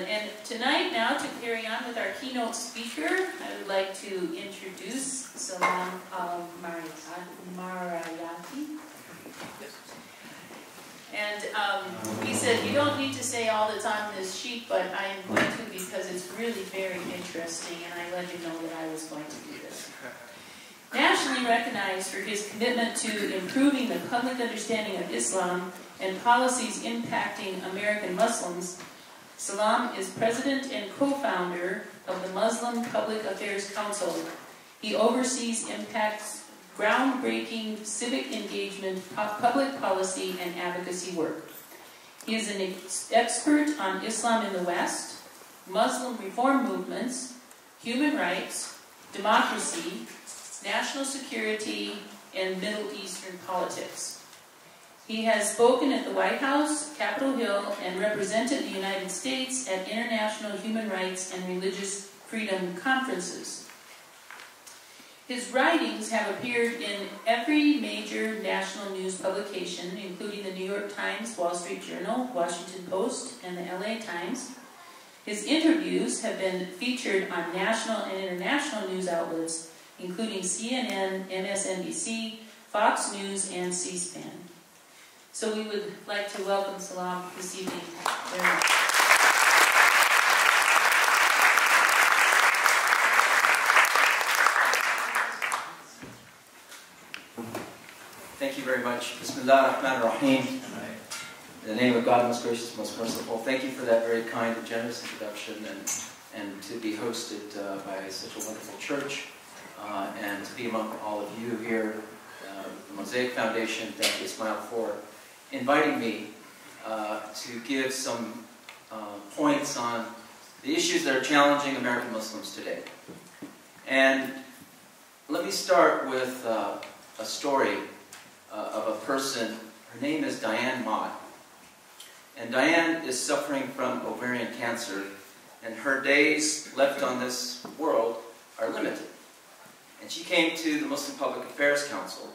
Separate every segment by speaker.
Speaker 1: And tonight, now, to carry on with our keynote speaker, I would like to introduce Salam Al-Marayati. And he said, you don't need to say all that's on this sheet, but I am going to because it's really very interesting, and I let you know that I was going to do this. Nationally recognized for his commitment to improving the public understanding of Islam and policies impacting American Muslims, Salam is president and co-founder of the Muslim Public Affairs Council. He oversees MPAC's groundbreaking civic engagement, public policy, and advocacy work. He is an expert on Islam in the West, Muslim reform movements, human rights, democracy, national security, and Middle Eastern politics. He has spoken at the White House, Capitol Hill, and represented the United States at international human rights and religious freedom conferences. His writings have appeared in every major national news publication, including the New York Times, Wall Street Journal, Washington Post, and the LA Times. His interviews have been featured on national and international news outlets, including CNN, MSNBC, Fox News, and C-SPAN. So we would like to welcome Salam this evening very much.
Speaker 2: Thank you very much. Bismillah ar-Rahman ar-Rahim. In the name of God, most gracious, most merciful. Thank you for that very kind and generous introduction, and to be hosted by such a wonderful church, and to be among all of you here, the Mosaic Foundation. Thank you, Ismail, for inviting me to give some points on the issues that are challenging American Muslims today. And let me start with a story of a person. Her name is Diane Mott. And Diane is suffering from ovarian cancer, and her days left on this world are limited. And she came to the Muslim Public Affairs Council,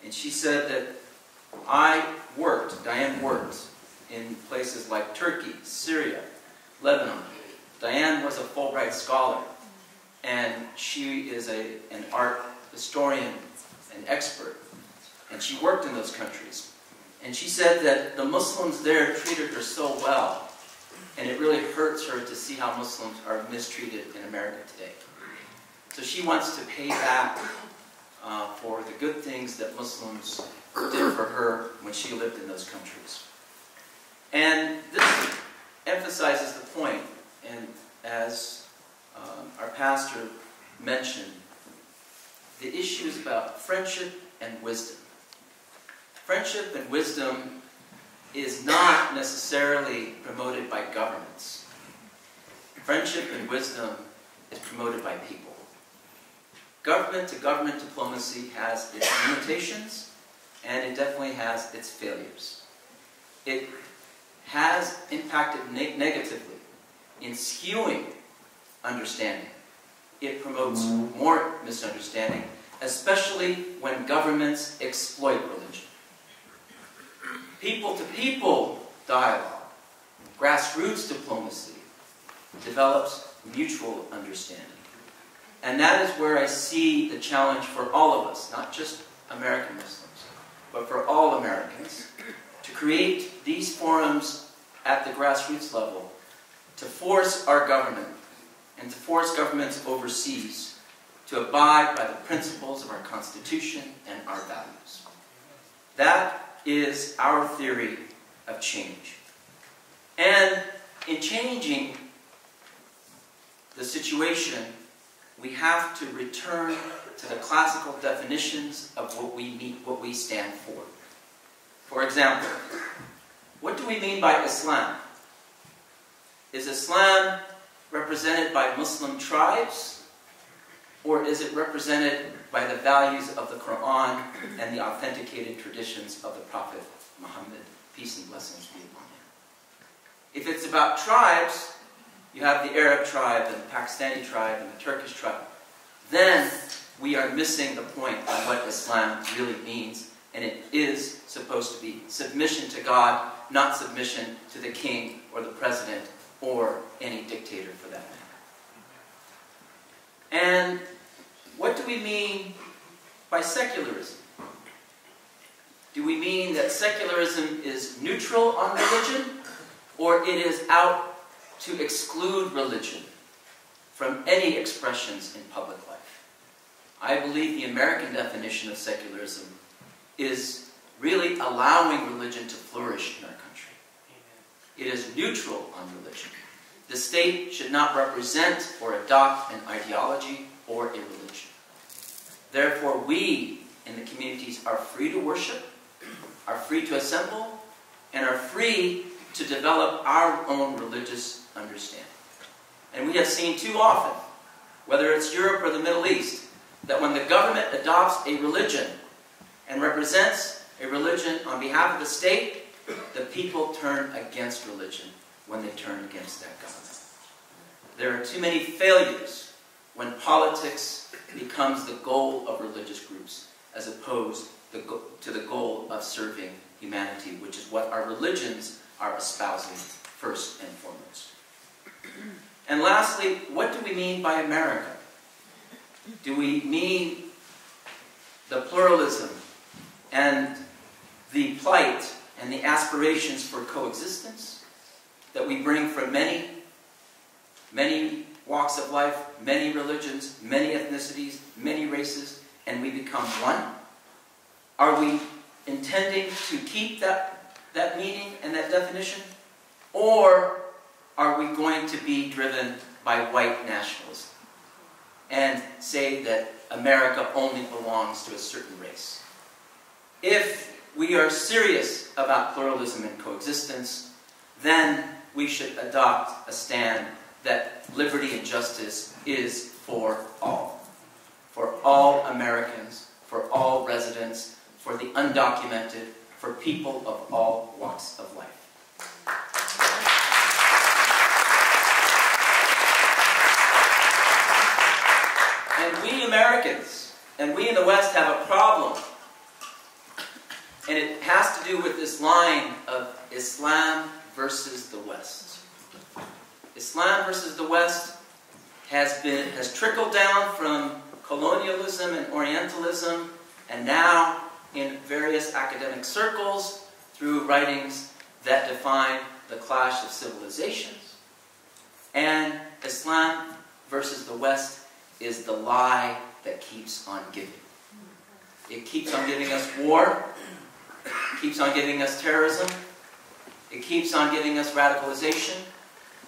Speaker 2: and she said that Diane worked in places like Turkey, Syria, Lebanon. Diane was a Fulbright scholar, and she is an art historian, an expert, and she worked in those countries. And she said that the Muslims there treated her so well, and it really hurts her to see how Muslims are mistreated in America today. So she wants to pay back for the good things that Muslims did for her when she lived in those countries. And this emphasizes the point, and as our pastor mentioned, the issue is about friendship and wisdom. Friendship and wisdom is not necessarily promoted by governments. Friendship and wisdom is promoted by people. Government-to-government diplomacy has its limitations, and it definitely has its failures. It has impacted negatively in skewing understanding. It promotes more misunderstanding, especially when governments exploit religion. People-to-people dialogue, grassroots diplomacy, develops mutual understanding. And that is where I see the challenge for all of us, not just American Muslims, but for all Americans, to create these forums at the grassroots level to force our government and to force governments overseas to abide by the principles of our Constitution and our values. That is our theory of change. And in changing the situation, we have to return to the classical definitions of what we stand for. For example, what do we mean by Islam? Is Islam represented by Muslim tribes, or is it represented by the values of the Quran and the authenticated traditions of the Prophet Muhammad, peace and blessings be upon him? If it's about tribes, you have the Arab tribe and the Pakistani tribe and the Turkish tribe. Then we are missing the point on what Islam really means, and it is supposed to be submission to God, not submission to the king or the president or any dictator for that matter. And what do we mean by secularism? Do we mean that secularism is neutral on religion, or it is out to exclude religion from any expressions in public life? I believe the American definition of secularism is really allowing religion to flourish in our country. It is neutral on religion. The state should not represent or adopt an ideology or a religion. Therefore, we in the communities are free to worship, are free to assemble, and are free to develop our own religious understanding. And we have seen too often, whether it's Europe or the Middle East, that when the government adopts a religion and represents a religion on behalf of the state, the people turn against religion when they turn against that government. There are too many failures when politics becomes the goal of religious groups as opposed to the goal of serving humanity, which is what our religions are espousing first and foremost. And lastly, what do we mean by America? Do we mean the pluralism and the plight and the aspirations for coexistence that we bring from many walks of life, many religions, many ethnicities, many races, and we become one? Are we intending to keep that meaning and that definition? Or are we going to be driven by white nationalism and say that America only belongs to a certain race? If we are serious about pluralism and coexistence, then we should adopt a stand that liberty and justice is for all Americans, for all residents, for the undocumented, for people of all walks of life. And we Americans, and we in the West have a problem. And it has to do with this line of Islam versus the West. Islam versus the West has trickled down from colonialism and Orientalism, and now in various academic circles through writings that define the clash of civilizations. And Islam versus the West is the lie that keeps on giving. It keeps on giving us war. It keeps on giving us terrorism. It keeps on giving us radicalization.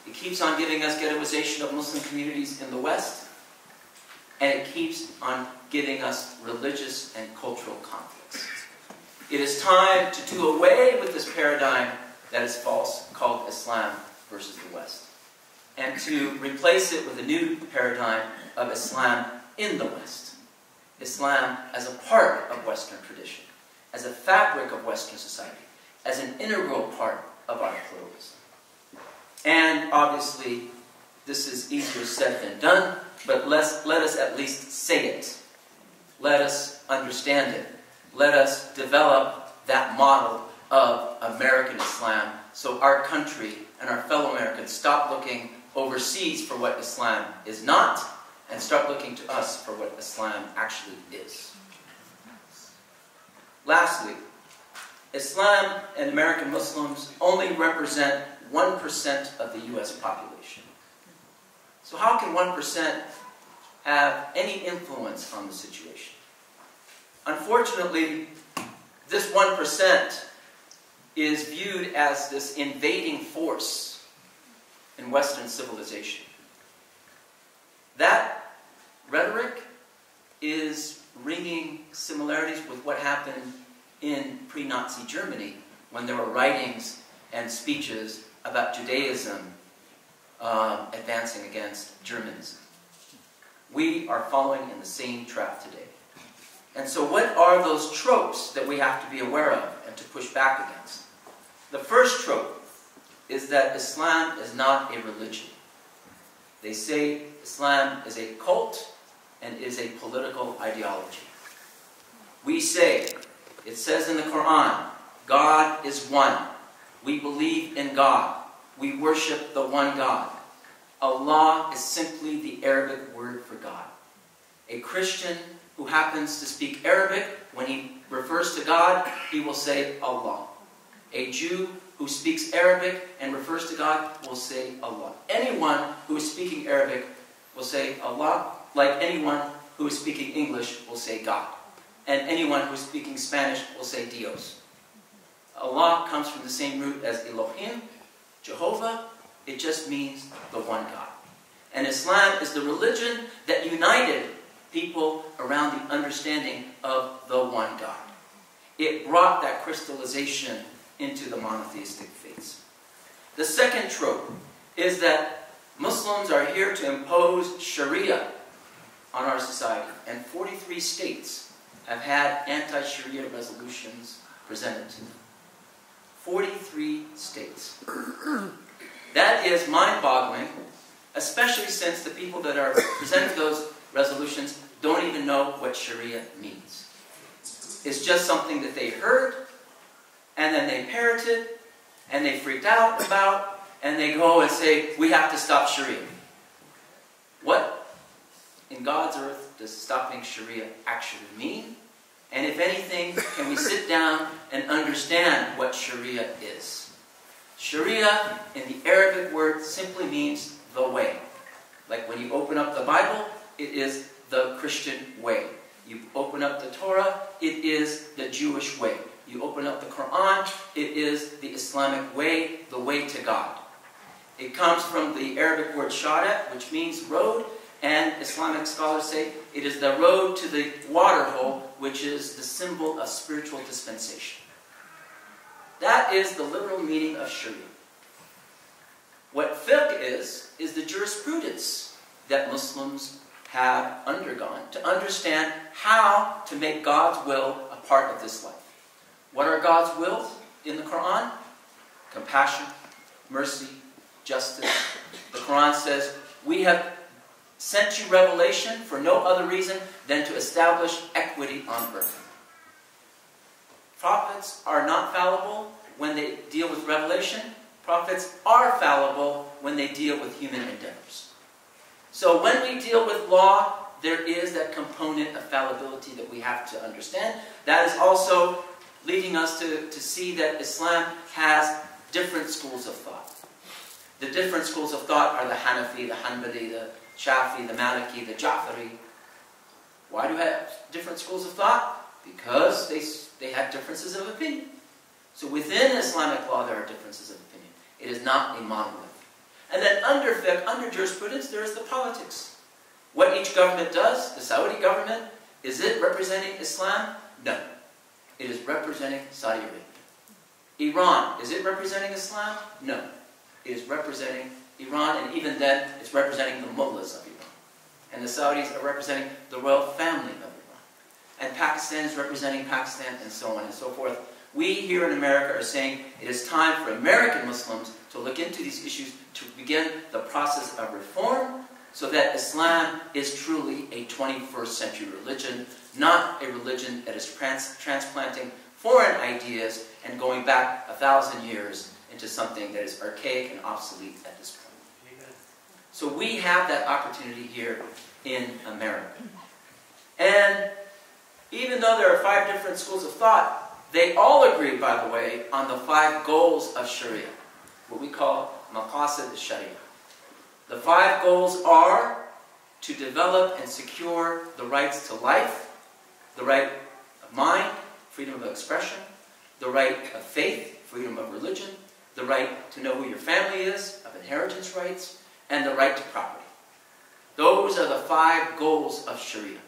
Speaker 2: It keeps on giving us ghettoization of Muslim communities in the West. And it keeps on giving us religious and cultural conflicts. It is time to do away with this paradigm that is false, called Islam versus the West, and to replace it with a new paradigm of Islam in the West. Islam as a part of Western tradition, as a fabric of Western society, as an integral part of our pluralism. And obviously, this is easier said than done, but let us at least say it. Let us understand it. Let us develop that model of American Islam so our country and our fellow Americans stop looking overseas for what Islam is not and start looking to us for what Islam actually is. Lastly, Islam and American Muslims only represent 1% of the U.S. population. So how can 1% have any influence on the situation? Unfortunately, this 1% is viewed as this invading force in Western civilization. That rhetoric is ringing similarities with what happened in pre-Nazi Germany when there were writings and speeches about Judaism advancing against Germanism. We are following in the same trap today. And so what are those tropes that we have to be aware of and to push back against? The first trope is that Islam is not a religion. They say Islam is a cult and is a political ideology. We say, it says in the Quran, God is one. We believe in God. we worship the one God. Allah is simply the Arabic word for God. A Christian who happens to speak Arabic, when he refers to God, he will say Allah. A Jew who speaks Arabic and refers to God will say Allah. Anyone who is speaking Arabic will say Allah, like anyone who is speaking English will say God. And anyone who is speaking Spanish will say Dios. Allah comes from the same root as Elohim, Jehovah. It just means the one God. And Islam is the religion that united people around the understanding of the one God. It brought that crystallization into the monotheistic faiths. The second trope is that Muslims are here to impose Sharia on our society. And 43 states have had anti-Sharia resolutions presented to them. 43 states. That is mind-boggling, especially since the people that are presenting those resolutions don't even know what Sharia means. It's just something that they heard, and then they parroted, and they freaked out about, and they go and say, we have to stop Sharia. What in God's earth does stopping Sharia actually mean? And if anything, can we sit down and understand what Sharia is? Sharia, in the Arabic word, simply means the way. Like when you open up the Bible, it is the Christian way. You open up the Torah, it is the Jewish way. You open up the Quran, it is the Islamic way, the way to God. It comes from the Arabic word sharat, which means road, and Islamic scholars say it is the road to the water hole, which is the symbol of spiritual dispensation. That is the literal meaning of Sharia. What fiqh is the jurisprudence that Muslims have undergone to understand how to make God's will a part of this life. What are God's wills in the Quran? Compassion, mercy, justice. The Quran says, we have sent you revelation for no other reason than to establish equity on earth. Prophets are not fallible when they deal with revelation. Prophets are fallible when they deal with human endeavors. So when we deal with law, there is that component of fallibility that we have to understand. That is also leading us to see that Islam has different schools of thought. The different schools of thought are the Hanafi, the Hanbali, the Shafi, the Maliki, the Ja'fari. Why do we have different schools of thought? Because they have differences of opinion. So within Islamic law, there are differences of opinion. It is not a monolith. And then under fiqh, under jurisprudence, there is the politics. What each government does, the Saudi government, is it representing Islam? No. It is representing Saudi Arabia. Iran, is it representing Islam? No. It is representing Iran, and even then, it's representing the mullahs of Iran. And the Saudis are representing the royal family of Iran. And Pakistan is representing Pakistan, and so on and so forth. We here in America are saying it is time for American Muslims to look into these issues, to begin the process of reform, so that Islam is truly a 21st century religion, not a religion that is transplanting foreign ideas and going back 1,000 years into something that is archaic and obsolete at this point. Amen. So we have that opportunity here in America. And even though there are 5 different schools of thought, they all agree, by the way, on the 5 goals of Sharia, what we call maqasid al-Sharia. The 5 goals are to develop and secure the rights to life, the right of mind, freedom of expression, the right of faith, freedom of religion, the right to know who your family is, of inheritance rights, and the right to property. Those are the 5 goals of Sharia.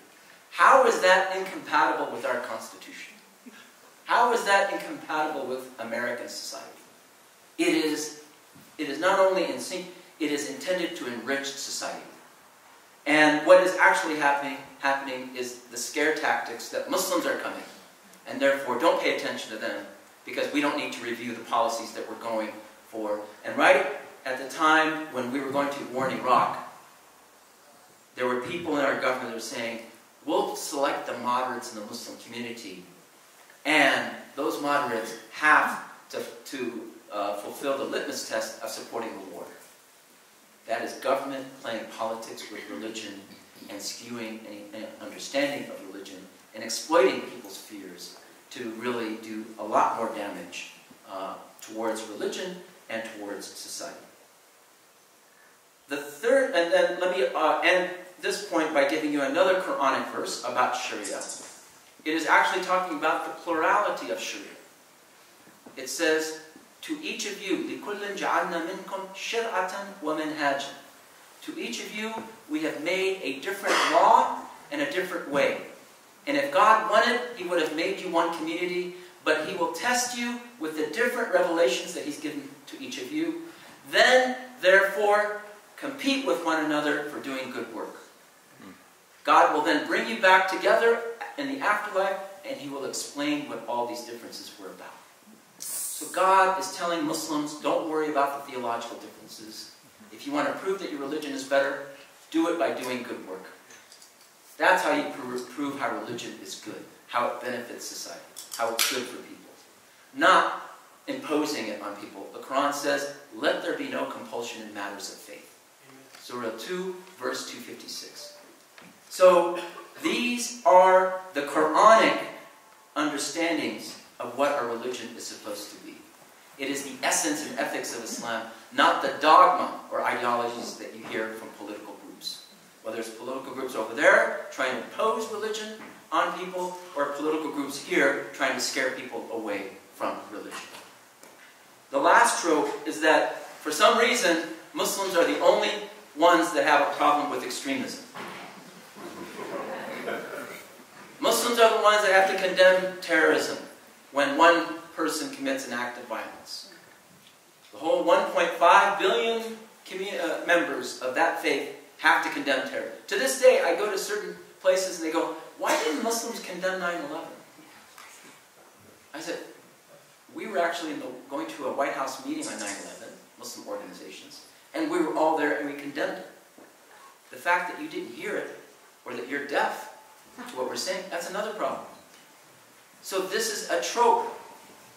Speaker 2: How is that incompatible with our Constitution? How is that incompatible with American society? It is not only in sync, it is intended to enrich society. And what is actually happening is the scare tactics that Muslims are coming, and therefore don't pay attention to them, because we don't need to review the policies that we're going for. And right at the time when we were going to war in Iraq, there were people in our government that were saying, we'll select the moderates in the Muslim community, and those moderates have to fulfill the litmus test of supporting the war. That is government playing politics with religion and skewing any understanding of religion and exploiting people's fears to really do a lot more damage towards religion and towards society. The third, and then let me end this point by giving you another Quranic verse about Sharia. It is actually talking about the plurality of Sharia. It says, to each of you, لِكُلٍّ جَعَلْنَا مِنْكُمْ شِرْعَةً وَمِنْهَاجًا. To each of you, we have made a different law and a different way. And if God wanted, He would have made you one community, but He will test you with the different revelations that He's given to each of you. Then, therefore, compete with one another for doing good work. God will then bring you back together in the afterlife, and He will explain what all these differences were about. So God is telling Muslims, don't worry about the theological differences. If you want to prove that your religion is better, do it by doing good work. That's how you prove how religion is good, how it benefits society, how it's good for people. Not imposing it on people. The Quran says, let there be no compulsion in matters of faith. Surah 2, verse 256. So, these are the Quranic understandings of what our religion is supposed to be. It is the essence and ethics of Islam, not the dogma or ideologies that you hear from political groups. Whether it's political groups over there trying to impose religion on people, or political groups here trying to scare people away from religion. The last trope is that, for some reason, Muslims are the only ones that have a problem with extremism. Muslims are the ones that have to condemn terrorism when one person commits an act of violence. The whole 1.5 billion members of that faith have to condemn terror. To this day, I go to certain places and they go, why didn't Muslims condemn 9/11? I said, we were actually going to a White House meeting on 9/11, Muslim organizations, and we were all there and we condemned it. The fact that you didn't hear it, or that you're deaf to what we're saying, that's another problem. So this is a trope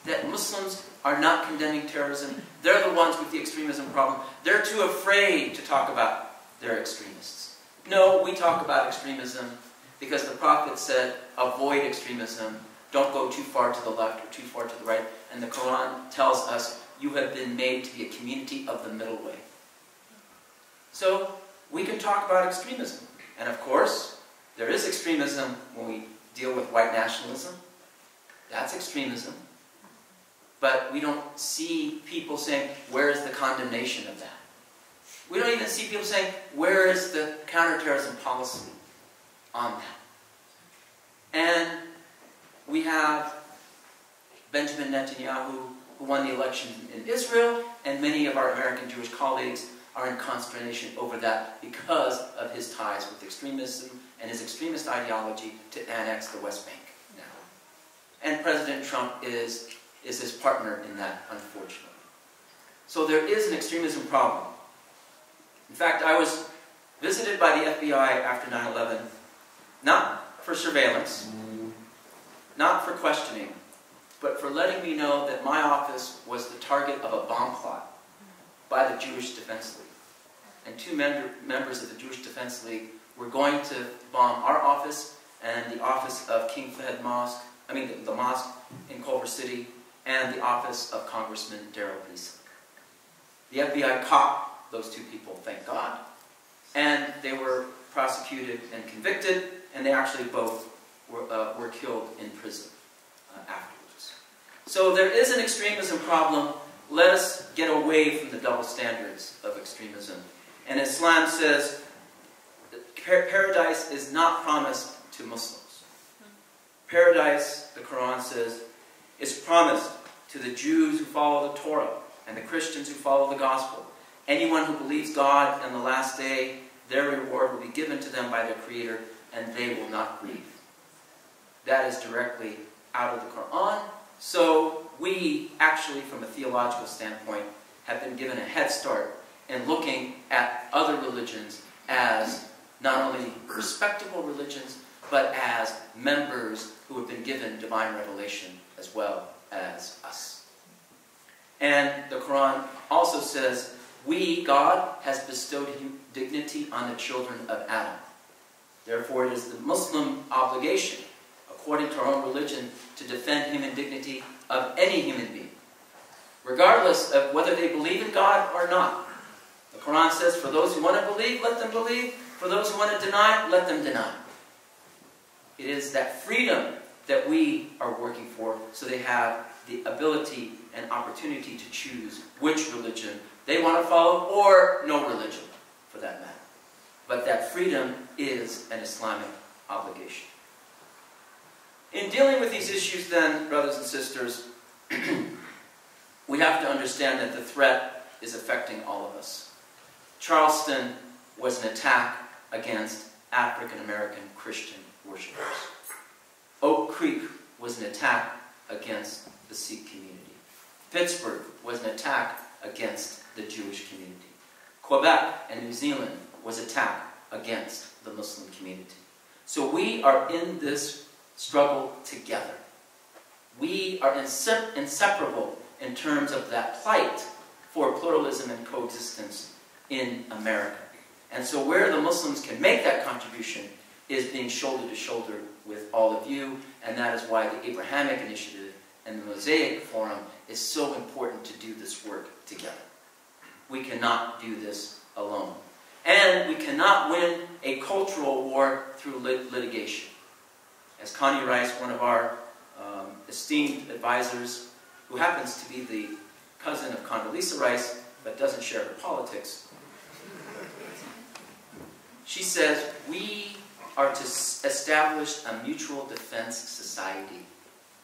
Speaker 2: that Muslims are not condemning terrorism. They're the ones with the extremism problem. They're too afraid to talk about their extremists. No, we talk about extremism because the Prophet said, avoid extremism. Don't go too far to the left or too far to the right. And the Quran tells us, you have been made to be a community of the middle way. So, we can talk about extremism. And of course, there is extremism when we deal with white nationalism. That's extremism. But we don't see people saying, where is the condemnation of that? We don't even see people saying, where is the counterterrorism policy on that? And we have Benjamin Netanyahu, who won the election in Israel, and many of our American Jewish colleagues are in consternation over that because of his ties with extremism and his extremist ideology to annex the West Bank now. And President Trump is his partner in that, unfortunately. So there is an extremism problem. In fact, I was visited by the FBI after 9/11, not for surveillance, not for questioning, but for letting me know that my office was the target of a bomb plot by the Jewish Defense League. And two members of the Jewish Defense League were going to bomb our office and the office of King Fahd Mosque, the mosque in Culver City, and the office of Congressman Darrell Beasley. The FBI caught those two people, thank God, and they were prosecuted and convicted, and they actually both were killed in prison afterwards. So there is an extremism problem. Let us get away from the double standards of extremism. And Islam says that paradise is not promised to Muslims. Paradise, the Quran says, is promised to the Jews who follow the Torah and the Christians who follow the gospel. Anyone who believes God and the last day, their reward will be given to them by their Creator, and they will not grieve. That is directly out of the Quran. So we actually, from a theological standpoint, have been given a head start in looking at other religions as not only respectable religions, but as members who have been given divine revelation as well as us. And And the Quran also says, God has bestowed dignity on the children of Adam. Therefore, it is the Muslim obligation, according to our own religion, to defend human dignity of any human being, regardless of whether they believe in God or not. The Quran says, for those who want to believe, let them believe. For those who want to deny, let them deny. It is that freedom that we are working for, so they have the ability and opportunity to choose which religion they want to follow, or no religion, for that matter. But that freedom is an Islamic obligation. In dealing with these issues then, brothers and sisters, we have to understand that the threat is affecting all of us. Charleston was an attack against African American Christian worshipers. Oak Creek was an attack against the Sikh community. Pittsburgh was an attack against the Jewish community. Quebec and New Zealand was an attack against the Muslim community. So we are in this struggle together. We are inseparable in terms of that plight for pluralism and coexistence in America. And so where the Muslims can make that contribution is being shoulder to shoulder with all of you, and that is why the Abrahamic Initiative and the Mosaic Forum is so important to do this work together. We cannot do this alone. And we cannot win a cultural war through litigation. As Connie Rice, one of our esteemed advisors, who happens to be the cousin of Condoleezza Rice, but doesn't share her politics, she says, we are to establish a mutual defense society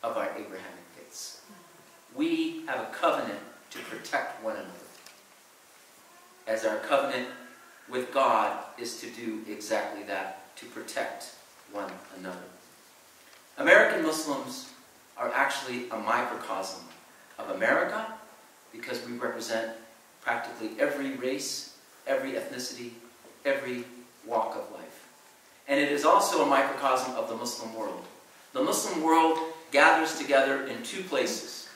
Speaker 2: of our Abrahamic faiths. We have a covenant to protect one another, as our covenant with God is to do exactly that, to protect one another. American Muslims are actually a microcosm of America because we represent practically every race, every ethnicity, every walk of life. And it is also a microcosm of the Muslim world. The Muslim world gathers together in two places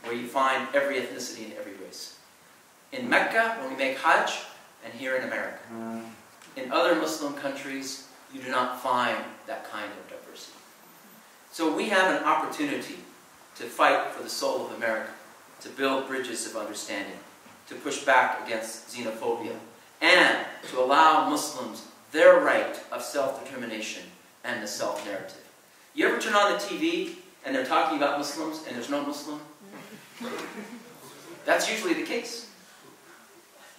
Speaker 2: where you find every ethnicity and every race. In Mecca, when we make Hajj, and here in America. In other Muslim countries, you do not find that kind of diversity. So we have an opportunity to fight for the soul of America, to build bridges of understanding, to push back against xenophobia, and to allow Muslims their right of self-determination and the self-narrative. You ever turn on the TV and they're talking about Muslims and there's no Muslim? That's usually the case.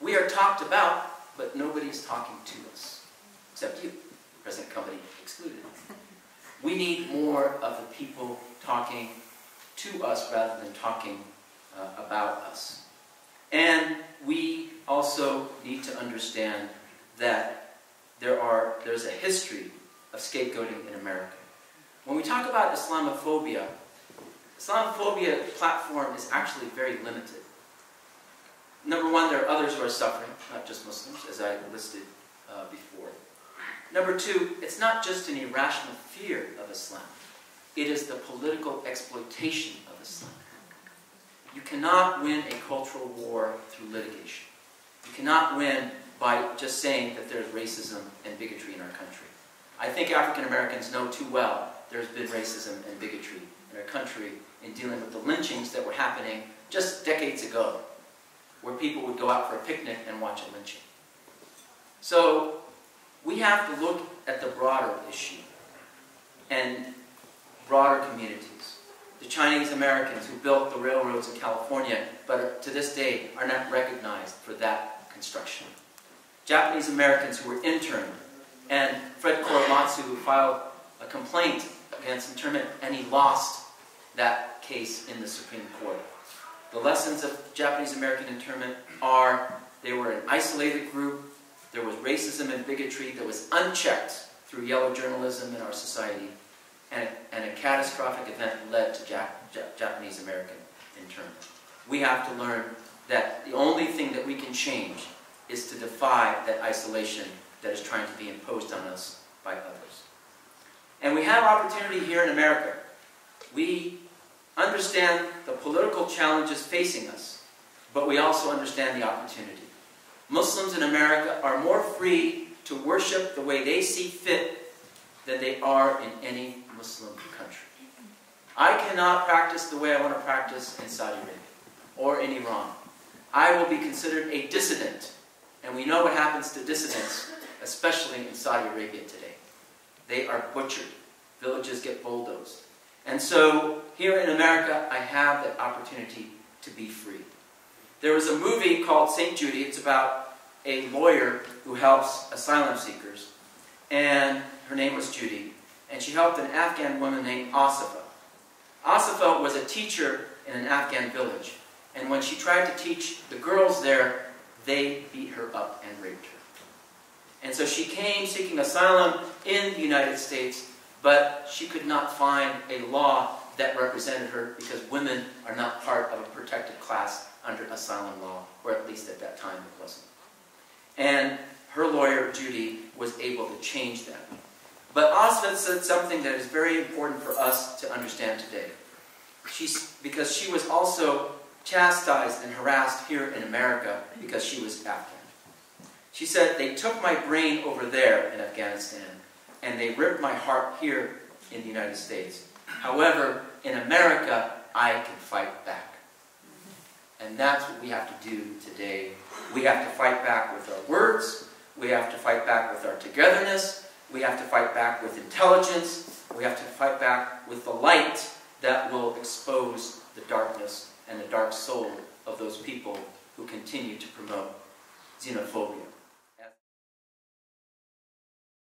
Speaker 2: We are talked about, but nobody's talking to us, except you, present company excluded. We need more of the people talking to us rather than talking about us. And we also need to understand that there's a history of scapegoating in America. When we talk about Islamophobia platform is actually very limited. Number one, there are others who are suffering, not just Muslims, as I listed before. Number two, it's not just an irrational fear of Islam. It is the political exploitation of Islam. You cannot win a cultural war through litigation. You cannot win by just saying that there's racism and bigotry in our country. I think African Americans know too well there's been racism and bigotry in our country in dealing with the lynchings that were happening just decades ago, where people would go out for a picnic and watch a lynching. So we have to look at the broader issue and broader communities. The Chinese Americans who built the railroads in California, but to this day are not recognized for that construction. Japanese Americans who were interned, and Fred Korematsu, who filed a complaint against internment, and he lost that case in the Supreme Court. The lessons of Japanese American internment are they were an isolated group, there was racism and bigotry that was unchecked through yellow journalism in our society, and a catastrophic event led to Japanese American internment. We have to learn that the only thing that we can change is to defy that isolation that is trying to be imposed on us by others. And we have opportunity here in America. We understand the political challenges facing us, but we also understand the opportunity. Muslims in America are more free to worship the way they see fit than they are in any Muslim country. I cannot practice the way I want to practice in Saudi Arabia or in Iran. I will be considered a dissident, and we know what happens to dissidents, especially in Saudi Arabia today. They are butchered. Villages get bulldozed. And so, here in America, I have that opportunity to be free. There was a movie called St. Judy. It's about a lawyer who helps asylum seekers. And her name was Judy. And she helped an Afghan woman named Asifa. Asifa was a teacher in an Afghan village. And when she tried to teach the girls there, they beat her up and raped her. And so she came seeking asylum in the United States, but she could not find a law that represented her because women are not part of a protected class under asylum law, or at least at that time it wasn't. And her lawyer, Judy, was able to change that. But Asifa said something that is very important for us to understand today. Because she was also chastised and harassed here in America because she was Afghan. She said, they took my brain over there in Afghanistan, and they ripped my heart here in the United States. However, in America, I can fight back. And that's what we have to do today. We have to fight back with our words. We have to fight back with our togetherness. We have to fight back with intelligence. We have to fight back with the light that will expose the darkness and the dark soul of those people who continue to promote xenophobia.